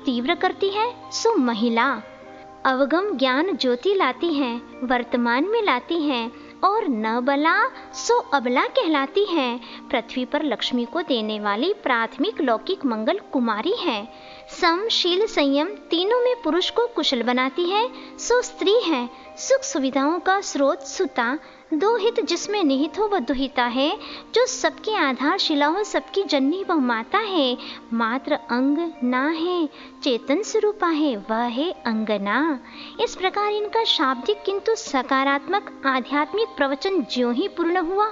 तीव्र करती है सो महिला। अवगम ज्ञान ज्योति लाती है, वर्तमान में लाती है, और न बला सो अबला कहलाती है। पृथ्वी पर लक्ष्मी को देने वाली प्राथमिक लौकिक मंगल कुमारी है। सम, शील, संयम तीनों में पुरुष को कुशल बनाती है सो स्त्री है। सुख सुविधाओं का स्रोत सुता, दो हित जिसमें निहित हो वह दुहिता है। जो सबकी आधारशिला हो, सबकी जननी वह माता है। मात्र अंग ना है, चेतन स्वरूपा है, वह है अंगना। इस प्रकार इनका शाब्दिक किंतु सकारात्मक आध्यात्मिक प्रवचन ज्यों ही पूर्ण हुआ,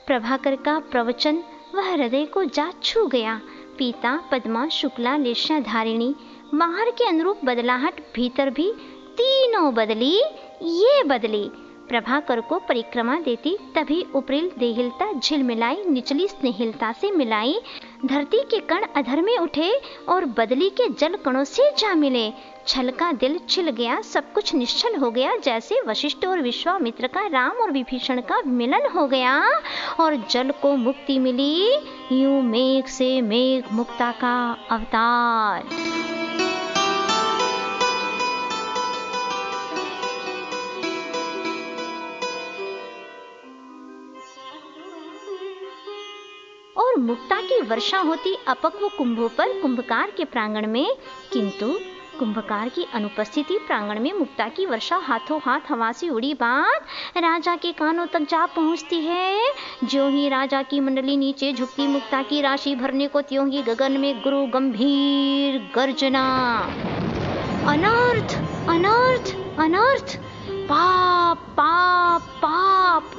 प्रभाकर का प्रवचन वह हृदय को जा छू गया। पीता, पद्मा, शुक्ला, लेश्या, धारिणी, बाहर के अनुरूप बदलाहट भीतर भी तीनों बदली। ये बदली प्रभाकर को परिक्रमा देती, तभी उपरिल देहिलता झिलमिलाई निचली स्नेहिलता से मिलाई। धरती के कण अधर में उठे और बदली के जल कणों से जा मिले। छल का दिल छिल गया, सब कुछ निश्चल हो गया, जैसे वशिष्ठ और विश्वामित्र का राम और विभीषण का मिलन हो गया और जल को मुक्ति मिली। यूं मेघ से मेघ मुक्ता का अवतार। और मुक्ता की वर्षा होती अपक्व कुंभों पर कुंभकार के प्रांगण में, किंतु कुंभकार की अनुपस्थिति प्रांगण में मुक्ता की वर्षा हाथों हाथ हवा से उड़ी बात राजा के कानों तक जा पहुंचती है। ज्यों ही राजा की मंडली नीचे झुकती मुक्ता की राशि भरने को, त्यों ही गगन में गुरु गंभीर गर्जना। अनर्थ, अनर्थ, अनर्थ, पाप, पाप, पाप।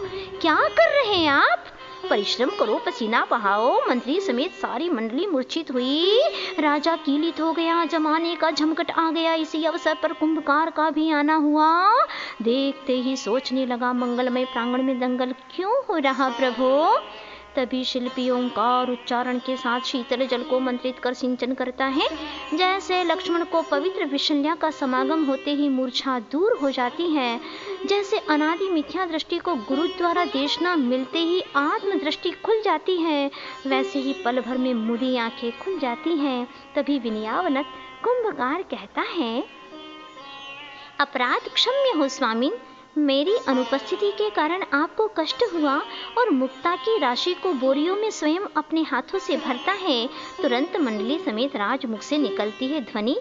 क्या कर रहे हैं आप? परिश्रम करो, पसीना बहाओ। मंत्री समेत सारी मंडली मूर्छित हुई। राजा कीलित हो गया, जमाने का झमकट आ गया। इसी अवसर पर कुंभकार का भी आना हुआ। देखते ही सोचने लगा, मंगलमय प्रांगण में दंगल क्यों हो रहा प्रभु? तभी शिल्पी ओंकार उच्चारण के साथ शीतल जल को मंत्रित कर सिंचन करता है। जैसे लक्ष्मण को पवित्र विशल्या का समागम होते ही मूर्छा दूर हो जाती है, जैसे अनादि मिथ्या दृष्टि को गुरु द्वारा देशना मिलते ही आत्म दृष्टि खुल जाती है, वैसे ही पल भर में मुदी आंखें खुल जाती हैं। तभी विनयावनत कुंभकार कहता है, अपराध क्षम्य हो स्वामिन, मेरी अनुपस्थिति के कारण आपको कष्ट हुआ। और मुक्ता की राशि को बोरियों में स्वयं अपने हाथों से भरता है। तुरंत मंडली समेत राजमुख से निकलती है ध्वनि,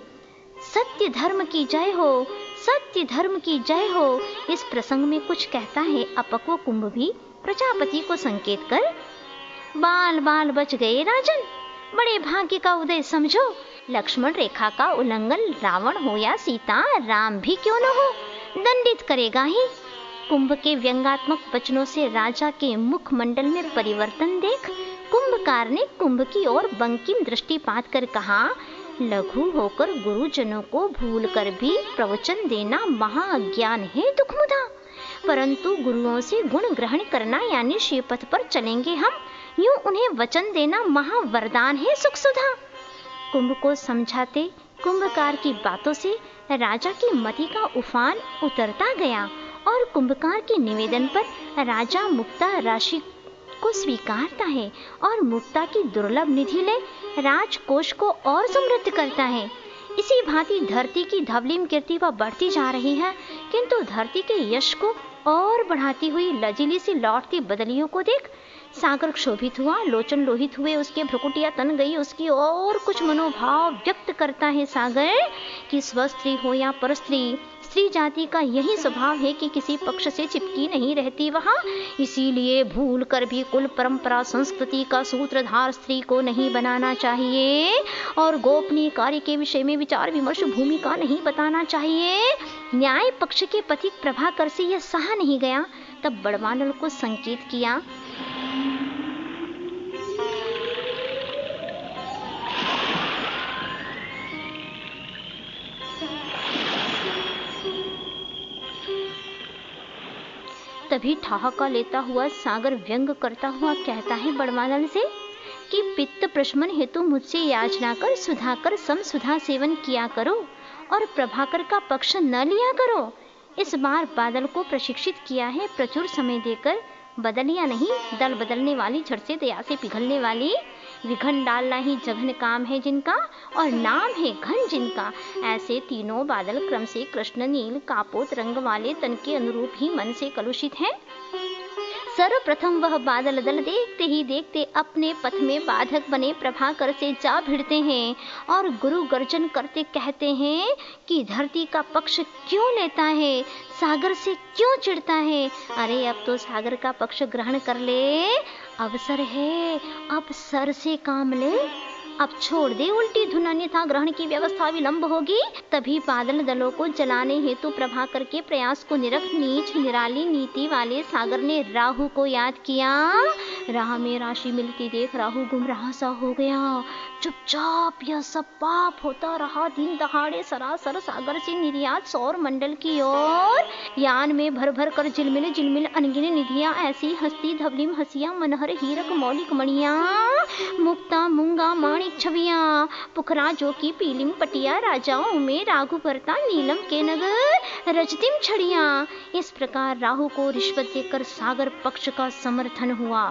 सत्य धर्म की जय हो, सत्य धर्म की जय हो। इस प्रसंग में कुछ कहता है अपक्व कुंभ भी प्रजापति को संकेत कर, बाल बाल बच गए राजन, बड़े भाग्य का उदय समझो। लक्ष्मण रेखा का उल्लंघन रावण हो या सीता, राम भी क्यों न हो, दंडित करेगा ही। कुंभ के व्यंगात्मक वचनों से राजा के मुखमंडल में परिवर्तन देख कुंभकार ने कुंभ की ओर बंकिम दृष्टिपात कर कहा, लघु होकर गुरुजनों को भूलकर भी प्रवचन देना महाअज्ञान है दुखमुदा, परंतु गुरुओं से गुण ग्रहण करना यानी श्रीपथ पर चलेंगे हम, यूं उन्हें वचन देना महावरदान है सुख सुधा। कुंभ को समझाते कुंभकार की बातों से राजा की मति का उफान उतरता गया और कुंभकार के निवेदन पर राजा मुक्ता राशि को स्वीकारता है और मुक्ता की दुर्लभ निधि ले राजकोष को और समृद्ध करता है। इसी भांति धरती की धवलिम कीर्ति वह बढ़ती जा रही है, किंतु धरती के यश को और बढ़ाती हुई लजीली सी लौटती बदलियों को देख सागर क्षोभित हुआ, लोचन लोहित हुए, उसके भ्रुकुटियां तन गई उसकी, और कुछ मनोभाव व्यक्त करता है सागर कि स्वस्त्री हो या परस्त्री, स्त्री जाति का यही स्वभाव है कि किसी पक्ष से चिपकी नहीं रहती वहाँ। इसीलिए भूल कर भी कुल परंपरा संस्कृति का सूत्रधार स्त्री को नहीं बनाना चाहिए और गोपनीय कार्य के विषय में विचार विमर्श भूमिका नहीं बताना चाहिए। न्याय पक्ष के पथिक प्रभाकर से यह सहा नहीं गया, तब बड़वानल को संकेत किया, तभी ठहाका लेता हुआ सागर व्यंग करता हुआ कहता है बड़वानल से कि पित्त प्रशमन हेतु मुझसे याचना कर सुधाकर सम सुधा सेवन किया करो और प्रभाकर का पक्ष न लिया करो। इस बार बादल को प्रशिक्षित किया है प्रचुर समय देकर, बदलिया नहीं, दल बदलने वाली, झट से दया से पिघलने वाली। विघन डालना ही जघन काम है जिनका, और नाम है घन जिनका। ऐसे तीनों बादल क्रम से कृष्ण नील कापोत रंग वाले तन के अनुरूप ही मन से कलुषित हैं। सर्वप्रथम वह बादल दल देखते ही देखते अपने पथ में बाधक बने प्रभाकर से जा भिड़ते हैं और गुरु गर्जन करते कहते हैं कि धरती का पक्ष क्यों लेता है, सागर से क्यों चिढ़ता है। अरे अब तो सागर का पक्ष ग्रहण कर ले, अवसर है, अब सर से काम ले, अब छोड़ दे उल्टी धुन, अन्यथा ग्रहण की व्यवस्था विलंब होगी। तभी बादल दलों को जलाने हेतु प्रभाकर के प्रयास को निरख नीच निराली नीति वाले सागर ने राहु को याद किया। राह में राशि मिलती देख राहु गुमराह सा हो गया। चुपचाप यह सब पाप होता रहा। दिन दहाड़े सरासर सागर से निर्यात सौर मंडल की ओर, यान में भर भर कर झिलमिल झिलमिल अनगिन निधियां, ऐसी हस्ती धवलिम हसिया मनहर हीरक मौलिक मणिया, मुक्ता मूंगा माणिक छवियां, पुखराजों की पीलिम पटिया, राजाओं में राघु भरता नीलम के नगर रजतिम छड़ियां। इस प्रकार राहु को रिश्वत देकर सागर पक्ष का समर्थन हुआ।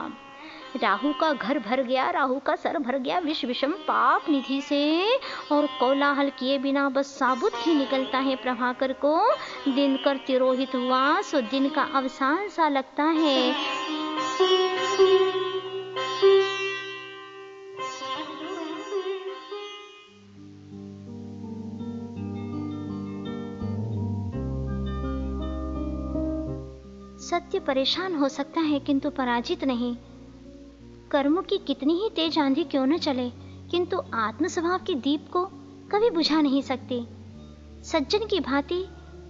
राहु का घर भर गया, राहु का सर भर गया विष विषम पाप निधि से, और कोलाहल किए बिना बस साबुत ही निकलता है प्रभाकर को। दिन कर तिरोहित हुआ सो दिन का अवसान सा लगता है। सत्य परेशान हो सकता है किंतु पराजित नहीं। कर्मों की कितनी ही तेज आंधी क्यों न चले, किंतु आत्म स्वभाव के दीप को कभी बुझा नहीं सकती। सज्जन की भांति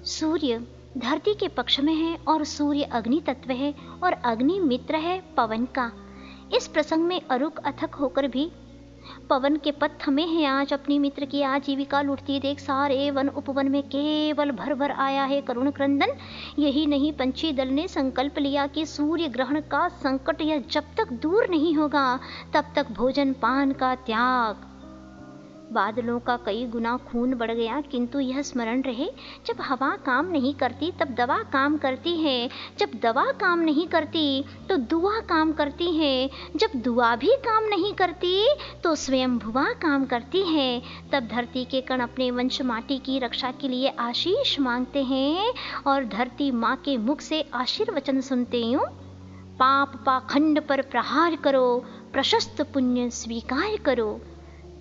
सूर्य धरती के पक्ष में है और सूर्य अग्नि तत्व है और अग्नि मित्र है पवन का। इस प्रसंग में अरुक अथक होकर भी पवन के पथ थमे हैं आज। अपनी मित्र की आजीविका लुटती देख सारे वन उपवन में केवल भर भर आया है करुण क्रंदन। यही नहीं, पंछी दल ने संकल्प लिया कि सूर्य ग्रहण का संकट यह जब तक दूर नहीं होगा तब तक भोजन पान का त्याग। बादलों का कई गुना खून बढ़ गया, किंतु यह स्मरण रहे, जब हवा काम नहीं करती तब दवा काम करती है, जब दवा काम नहीं करती तो दुआ काम करती है, जब दुआ भी काम नहीं करती तो स्वयं भुवा काम करती है। तब धरती के कण अपने वंश माटी की रक्षा के लिए आशीष मांगते हैं और धरती माँ के मुख से आशीर्वचन सुनते यूं, पाप पाखंड पर प्रहार करो, प्रशस्त पुण्य स्वीकार करो।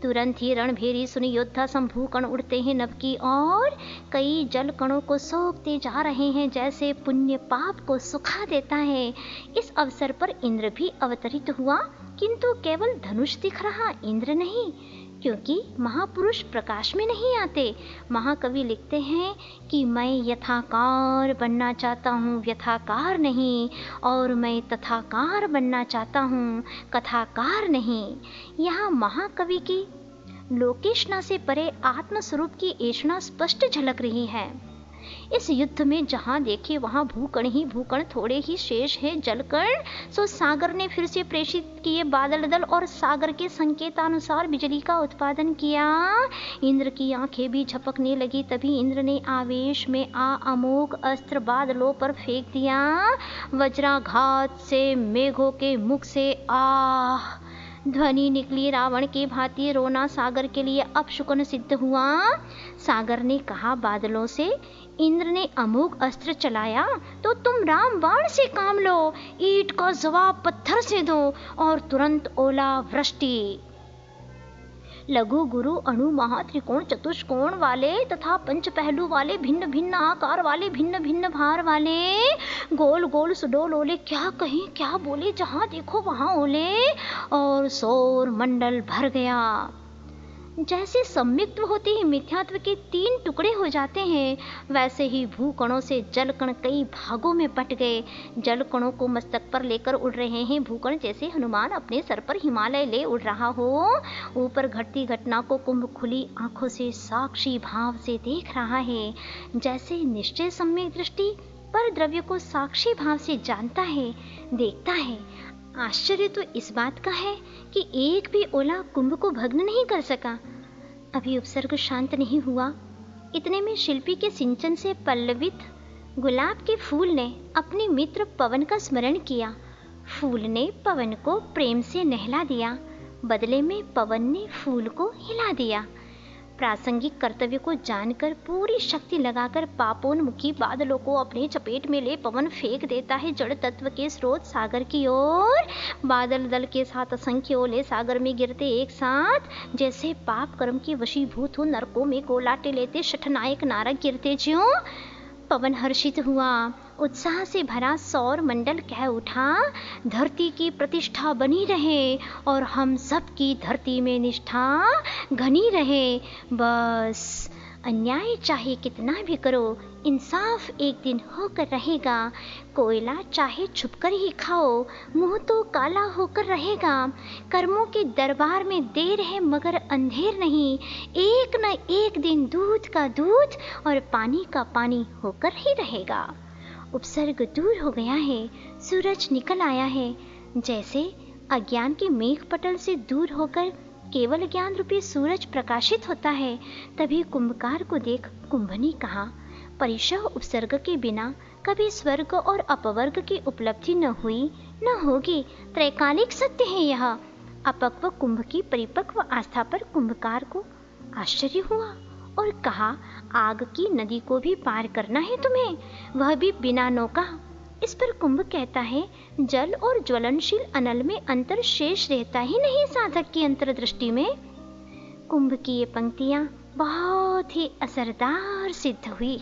तुरंत ही रणभेरी सुन योद्धा शंभू कण उड़ते हैं नभ की ओर, कई जल कणों को सोखते जा रहे हैं जैसे पुण्य पाप को सुखा देता है। इस अवसर पर इंद्र भी अवतरित हुआ, किंतु केवल धनुष दिख रहा, इंद्र नहीं, क्योंकि महापुरुष प्रकाश में नहीं आते। महाकवि लिखते हैं कि मैं यथाकार बनना चाहता हूँ, व्यथाकार नहीं, और मैं तथाकार बनना चाहता हूँ, कथाकार नहीं। यहाँ महाकवि की लोकेशना से परे आत्मस्वरूप की ऐषणा स्पष्ट झलक रही है। इस युद्ध में जहां देखे वहां भूकण ही भूकण, थोड़े ही शेष है जलकण। सो सागर ने फिर से प्रेषित किए बादल दल और सागर के संकेतानुसार बिजली का उत्पादन किया। इंद्र की आंखें भी झपकने लगी। तभी इंद्र ने आवेश में अमोघ अस्त्र बादलों पर फेंक दिया। वज्राघात से मेघों के मुख से आह ध्वनि निकली। रावण के भांति रोना सागर के लिए अपशकुन सिद्ध हुआ। सागर ने कहा बादलों से, इंद्र ने अमोघ अस्त्र चलाया तो तुम राम बाण से काम लो, ईंट का जवाब पत्थर से दो और तुरंत ओला वृष्टि। लघु गुरु अणु महा त्रिकोण चतुष्कोण वाले तथा पंच पहलू वाले, भिन्न भिन्न आकार वाले, भिन्न भिन्न भार वाले, गोल गोल सुडोल ओले, क्या कहें क्या बोले, जहां देखो वहां ओले, और सौर मंडल भर गया। जैसे सम्मिक्त्व होते ही मिथ्यात्व के 3 टुकड़े हो जाते हैं, वैसे ही भूकणों से जलकण कई भागों में बट गए। जलकणों को मस्तक पर लेकर उड़ रहे हैं भूकण, जैसे हनुमान अपने सर पर हिमालय ले उड़ रहा हो। ऊपर घटती घटना को कुंभ खुली आंखों से साक्षी भाव से देख रहा है। जैसे निश्चय सम्यक दृष्टि पर द्रव्य को साक्षी भाव से जानता है, देखता है। आश्चर्य तो इस बात का है कि एक भी ओला कुंभ को भग्न नहीं कर सका। अभी उपसर्ग शांत नहीं हुआ, इतने में शिल्पी के सिंचन से पल्लवित गुलाब के फूल ने अपने मित्र पवन का स्मरण किया। फूल ने पवन को प्रेम से नहला दिया। बदले में पवन ने फूल को हिला दिया। प्रासंगिक कर्तव्य को जानकर पूरी शक्ति लगाकर पापोन्मुखी बादलों को अपने चपेट में ले पवन फेंक देता है जड़ तत्व के स्रोत सागर की ओर। बादल दल के साथ असंख्य ओले सागर में गिरते एक साथ, जैसे पाप कर्म के वशीभूत हो नरकों में कोलाटे लेते शठनायक नारक गिरते ज्यों। पवन हर्षित हुआ, उत्साह से भरा सौर मंडल कह उठा, धरती की प्रतिष्ठा बनी रहे और हम सब की धरती में निष्ठा घनी रहे। बस अन्याय चाहे कितना भी करो, इंसाफ एक दिन होकर रहेगा। कोयला चाहे छुपकर ही खाओ, मुंह तो काला होकर रहेगा। कर्मों के दरबार में देर है मगर अंधेर नहीं, एक न एक दिन दूध का दूध और पानी का पानी होकर ही रहेगा। उपसर्ग दूर हो गया है, सूरज निकल आया है। जैसे अज्ञान के मेघ पटल से दूर होकर केवल ज्ञान रूपी सूरज प्रकाशित होता है, तभी कुंभकार को देख कुंभ ने कहा, परिशः उपसर्ग के बिना कभी स्वर्ग और अपवर्ग की उपलब्धि न हुई न होगी। त्रैकालिक सत्य है यह। अपक्व कुंभ की परिपक्व आस्था पर कुंभकार को आश्चर्य हुआ और कहा, आग की नदी को भी पार करना है तुम्हें, वह भी बिना नौका। इस पर कुंभ कहता है, जल और ज्वलनशील अनल में अंतर शेष रहता ही नहीं साधक की अंतर्दृष्टि में। कुंभ की ये पंक्तियां बहुत ही असरदार सिद्ध हुई।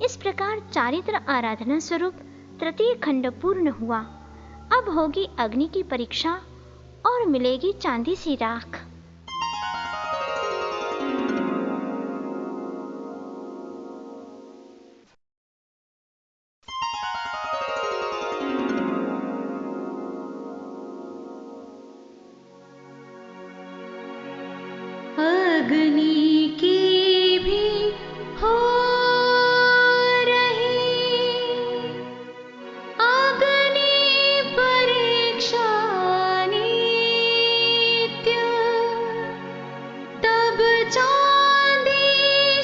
इस प्रकार चारित्र आराधना स्वरूप तृतीय खंड पूर्ण हुआ। अब होगी अग्नि की परीक्षा और मिलेगी चांदी सी राख। अग्नि की भी हो रही अग्नि परीक्षा नित्य, तब चांदी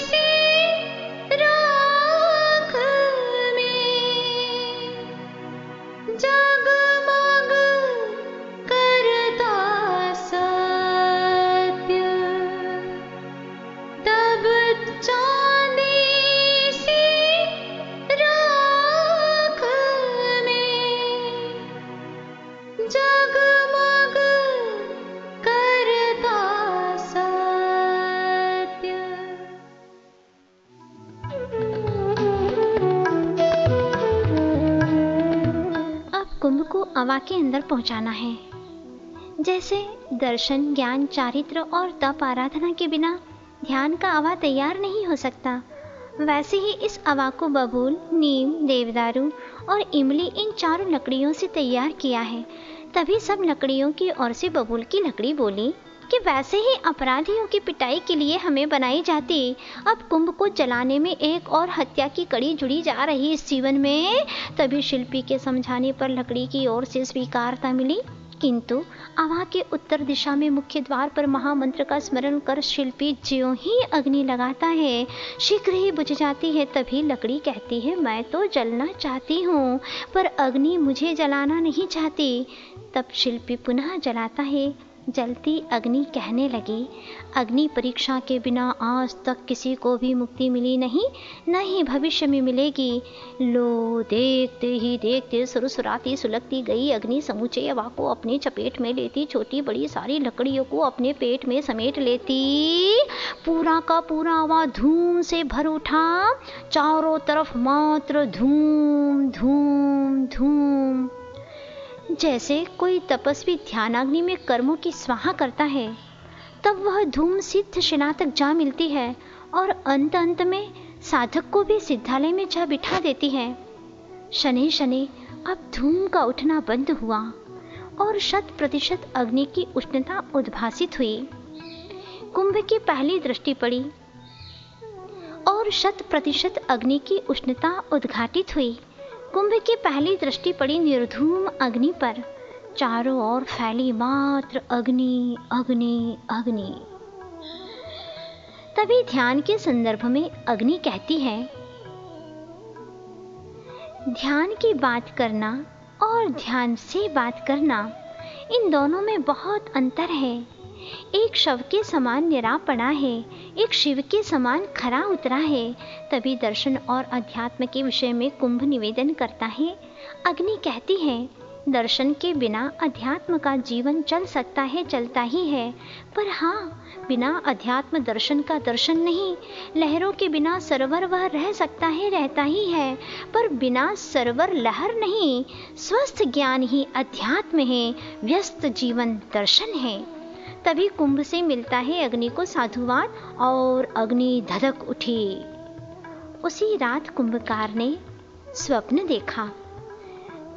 सी राख में जगमग करता सत्य, तब चांदी सी राख में जगमग करता सत्य। अब कुंभ को अवा के अंदर पहुंचाना है। जैसे दर्शन, ज्ञान, चारित्र और तप आराधना के बिना ध्यान का अवा तैयार नहीं हो सकता, वैसे ही इस अवा को बबूल, नीम, देवदारू और इमली इन चारों लकड़ियों से तैयार किया है। तभी सब लकड़ियों की ओर से बबूल की लकड़ी बोली कि वैसे ही अपराधियों की पिटाई के लिए हमें बनाई जाती। अब कुंभ को जलाने में एक और हत्या की कड़ी जुड़ी जा रही इस जीवन में। तभी शिल्पी के समझाने पर लकड़ी की ओर से स्वीकारता मिली, किंतु अवा के उत्तर दिशा में मुख्य द्वार पर महामंत्र का स्मरण कर शिल्पी ज्यों ही अग्नि लगाता है, शीघ्र ही बुझ जाती है। तभी लकड़ी कहती है, मैं तो जलना चाहती हूँ पर अग्नि मुझे जलाना नहीं चाहती। तब शिल्पी पुनः जलाता है। जलती अग्नि कहने लगी, अग्नि परीक्षा के बिना आज तक किसी को भी मुक्ति मिली नहीं, न ही भविष्य में मिलेगी। लो देखते ही देखते सुरसुराती सुलगती गई अग्नि समूचे अवा को अपने चपेट में लेती, छोटी बड़ी सारी लकड़ियों को अपने पेट में समेट लेती। पूरा का पूरा अवा धूम से भर उठा, चारों तरफ मात्र धूम धूम धूम। जैसे कोई तपस्वी ध्यानाग्नि में कर्मों की स्वाहा करता है, तब वह धूम सिद्ध शिला तक जा मिलती है और अंत अंत में साधक को भी सिद्धालय में जा बिठा देती है। शनि शनि अब धूम का उठना बंद हुआ और 100% अग्नि की उष्णता उद्भासित हुई। कुंभ की पहली दृष्टि पड़ी और 100% अग्नि की उष्णता उद्घाटित हुई। कुंभ की पहली दृष्टि पड़ी निर्धूम अग्नि पर, चारों ओर फैली मात्र अग्नि अग्नि अग्नि। तभी ध्यान के संदर्भ में अग्नि कहती है, ध्यान की बात करना और ध्यान से बात करना इन दोनों में बहुत अंतर है। एक शव के समान निरा पड़ा है, एक शिव के समान खरा उतरा है। तभी दर्शन और अध्यात्म के विषय में कुंभ निवेदन करता है। अग्नि कहती है, दर्शन के बिना अध्यात्म का जीवन चल सकता है, चलता ही है, पर हाँ, बिना अध्यात्म दर्शन का दर्शन नहीं। लहरों के बिना सरोवर वह रह सकता है, रहता ही है, पर बिना सरोवर लहर नहीं। स्वस्थ ज्ञान ही अध्यात्म है, व्यस्त जीवन दर्शन है। तभी कुंभ से मिलता है अग्नि को साधुवाद और अग्नि धधक उठी। उसी रात कुंभकार ने स्वप्न देखा।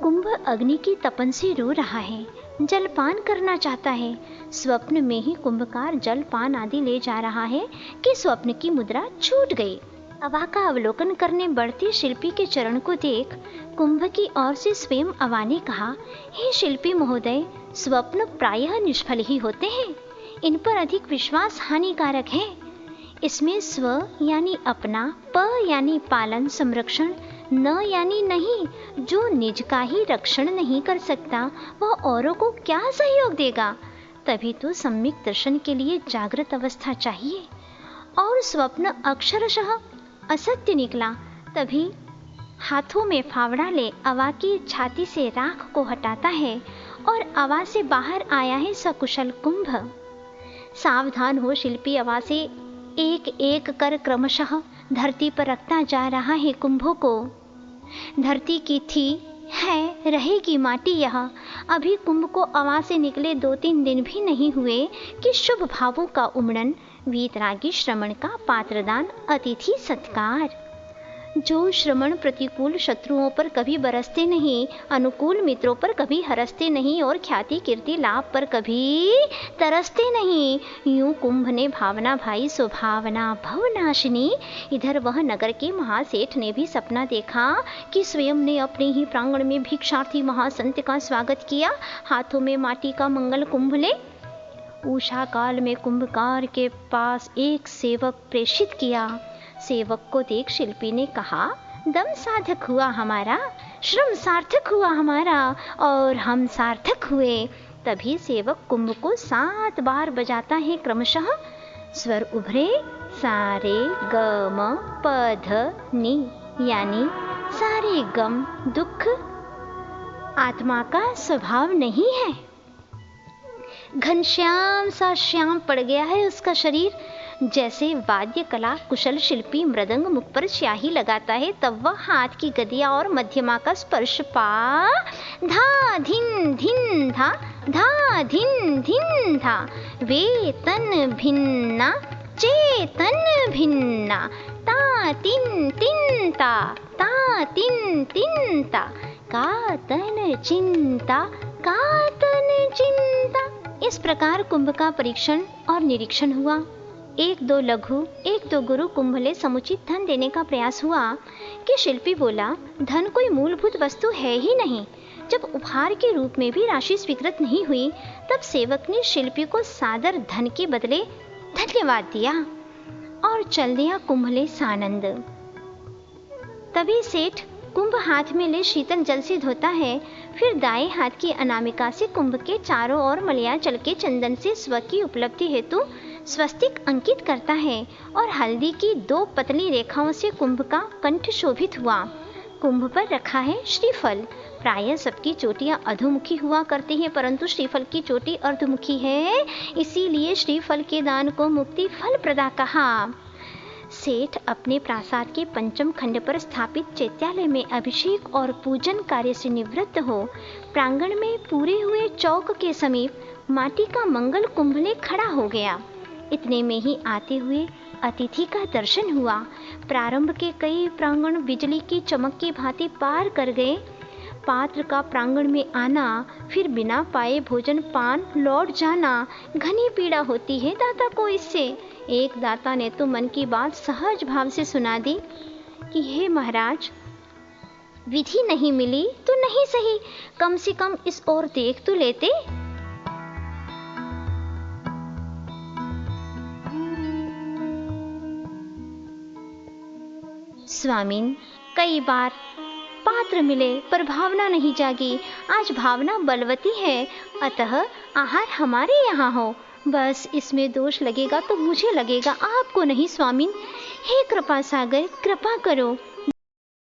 कुंभ अग्नि की तपन से रो रहा है, जलपान करना चाहता है। स्वप्न में ही कुंभकार जलपान आदि ले जा रहा है कि स्वप्न की मुद्रा छूट गई। अवा का अवलोकन करने बढ़ते शिल्पी के चरण को देख कुंभ की ओर से स्वयं अवा ने कहा, हे शिल्पी महोदय, स्वप्न प्रायः निष्फल ही होते हैं, इन पर अधिक विश्वास हानिकारक है। इसमें स्व यानी अपना, प यानी पालन संरक्षण, न यानी नहीं। जो निज का ही रक्षण नहीं कर सकता वह औरों को क्या सहयोग देगा। तभी तो सम्यक दर्शन के लिए जागृत अवस्था चाहिए। और स्वप्न अक्षरशः असत्य निकला। तभी हाथों में फावड़ा ले अवा की छाती से राख को हटाता है और अवा से बाहर आया है सकुशल कुंभ। सावधान हो शिल्पी अवा से एक एक कर क्रमशः धरती पर रखता जा रहा है कुंभों को। धरती की थी, है, रहेगी माटी यह। अभी कुंभ को अवा से निकले 2-3 दिन भी नहीं हुए कि शुभ भावों का उमड़न, वीतरागी श्रमण का पात्रदान, अतिथि सत्कार। जो श्रमण प्रतिकूल शत्रुओं पर कभी बरसते नहीं, अनुकूल मित्रों पर कभी हरसते नहीं और ख्याति कीर्ति लाभ पर कभी तरसते नहीं। यूं कुंभ ने भावना भाई सुभावना भवनाशिनी। इधर वह नगर के महासेठ ने भी सपना देखा कि स्वयं ने अपने ही प्रांगण में भिक्षार्थी महासंत का स्वागत किया, हाथों में माटी का मंगल कुंभ ले। उषा काल में कुंभकार के पास एक सेवक प्रेषित किया। सेवक को देख शिल्पी ने कहा, दम सार्थक हुआ हमारा, श्रम सार्थक हुआ हमारा और हम सार्थक हुए। तभी सेवक कुंभ को 7 बार बजाता है क्रमशः। स्वर उभरे, सारे ग म प ध नि, यानी सारे गम दुख आत्मा का स्वभाव नहीं है। घनश्याम सा श्याम पड़ गया है उसका शरीर। जैसे वाद्य कला कुशल शिल्पी मृदंग मुख पर स्याही लगाता है, तब वह हाथ की गदिया और मध्यमा का स्पर्श पा धा धिन धिन धा, धा धिन धिन धा, वेतन भिन्ना चेतन भिन्ना, ता तिन तिन ता, ता तिन तिन ता, का तन चिंता, का तन चिंता। इस प्रकार कुंभ का परीक्षण और निरीक्षण हुआ। 1-2 लघु 1-2 गुरु कुंभले समुचित धन देने का प्रयास हुआ कि शिल्पी बोला, धन कोई मूलभूत वस्तु है ही नहीं। जब उपहार के रूप में भी राशि स्वीकृत नहीं हुई, तब सेवक ने शिल्पी को सादर धन के बदले धन्यवाद दिया और चल दिया कुंभले सानंद। तभी सेठ कुंभ हाथ में ले शीतल जल से धोता है, फिर दाएं हाथ की अनामिका से कुंभ के चारों ओर मलयाचल के चंदन से स्व की उपलब्धि हेतु स्वस्तिक अंकित करता है और हल्दी की 2 पतली रेखाओं से कुंभ का कंठ शोभित हुआ। कुंभ पर रखा है श्रीफल। प्रायः सबकी चोटियां अधोमुखी हुआ करती हैं, परंतु श्रीफल की चोटी अर्धमुखी है, इसीलिए श्रीफल के दान को मुक्ति फल प्रदा कहा। सेठ अपने प्रासाद के 5म खंड पर स्थापित चैत्यालय में अभिषेक और पूजन कार्य से निवृत्त हो प्रांगण में पूरे हुए चौक के समीप माटी का मंगल कुंभले खड़ा हो गया। इतने में ही आते हुए अतिथि का दर्शन हुआ। प्रारंभ के कई प्रांगण बिजली की चमक की भांति पार कर गए। पात्र का प्रांगण में आना, फिर बिना पाए भोजन पान लौट जाना, घनी पीड़ा होती है दाता को इससे। एक दाता ने तो मन की बात सहज भाव से सुना दी कि हे महाराज, विधि नहीं मिली तो नहीं सही, कम से कम इस ओर देख तो लेते। स्वामीन, कई बार पात्र मिले पर भावना नहीं जागी। आज भावना बलवती है, अतः आहार हमारे यहाँ हो। बस इसमें दोष लगेगा तो मुझे लगेगा, आपको नहीं स्वामिन। हे कृपा सागर, कृपा करो।